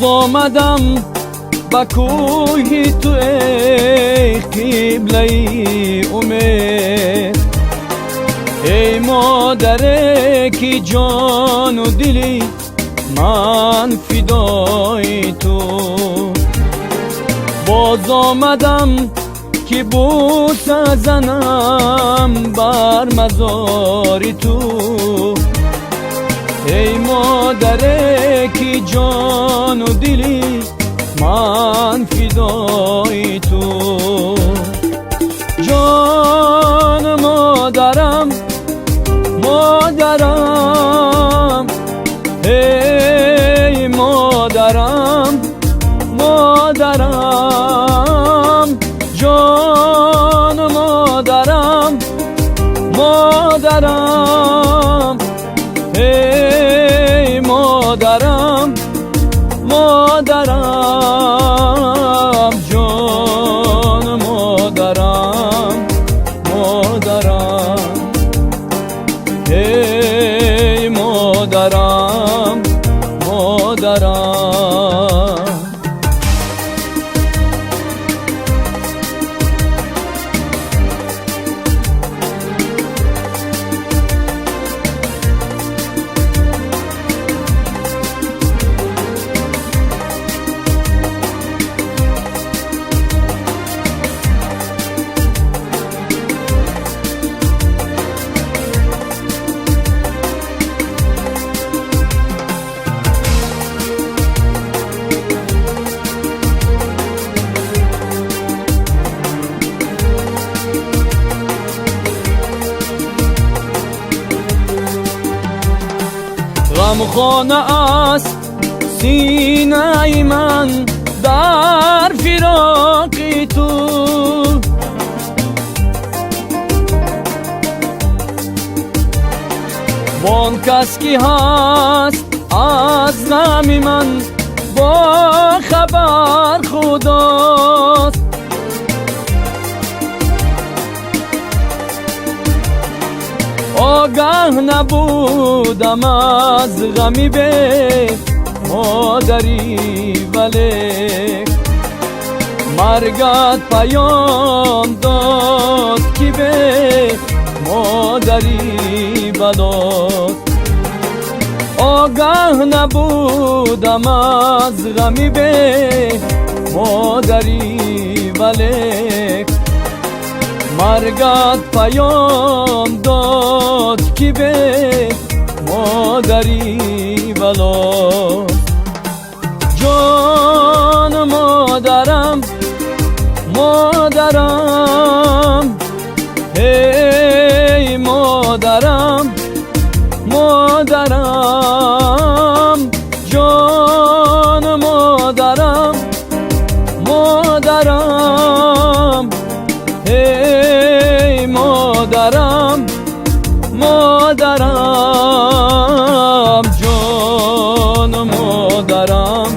باز آمدم با کوهی تو ای قبله امید، ای مادره کی جان و دلی من فدای تو. باز آمدم که بوسه زنم بر مزار تو، ای مادره کی جان و دلی من فدای تو. جان مادرم مادرم، ای مادرم مادرم، جان مادرم مادرم، ای مادرم مادرم، جان مادرم مادرم، ای مادرم مادرم. غمخانه است سینه من در فراق تو، وان کس کی هست از غم من با خبر خداست. آگه نبودم از غمی به مادری، ولی مرگت پیام داد که به مادری بلاد. آگه نبودم از غمی به مادری، ولی مرگت پیام داد که به مادری بلاد. جان مادرم مادرم، ای مادرم مادرم، جان مادرم مادرم، ای مادرم مادرم، جان مادرم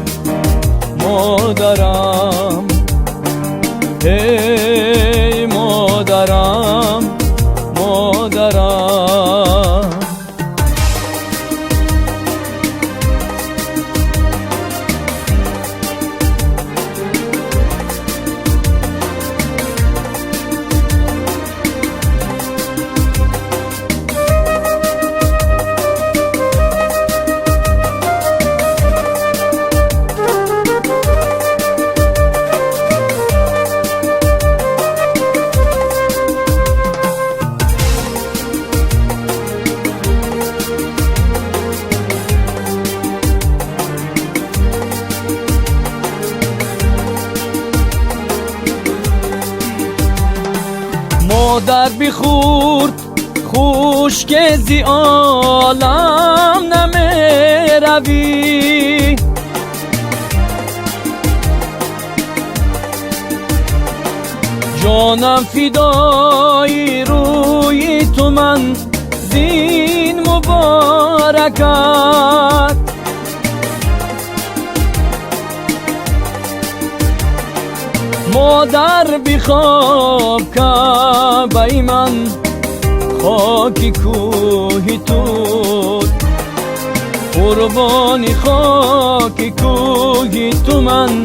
مادرم، ای مادرم مادرم. مادر بخورد خوش که زی عالم نمی روی، جانم فدای روی تو من زین مبارکت. مادر بخواب کعبه من خاکی کوهی تو، قربانی خاک کوهی تو من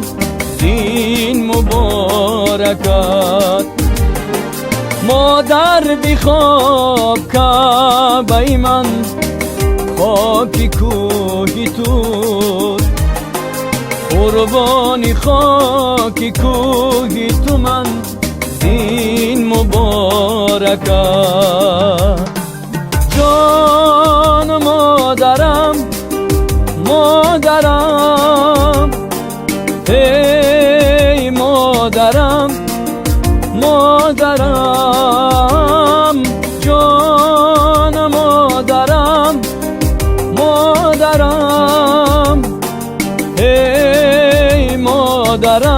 دین مبارکت. مادر بخواب کعبه من خاک کوهی تو، قربانی خاک کوهی تو من دین مبارکت. جان مادرم مادرم، ای مادرم مادرم، جان مادرم مادرم، ای مادرم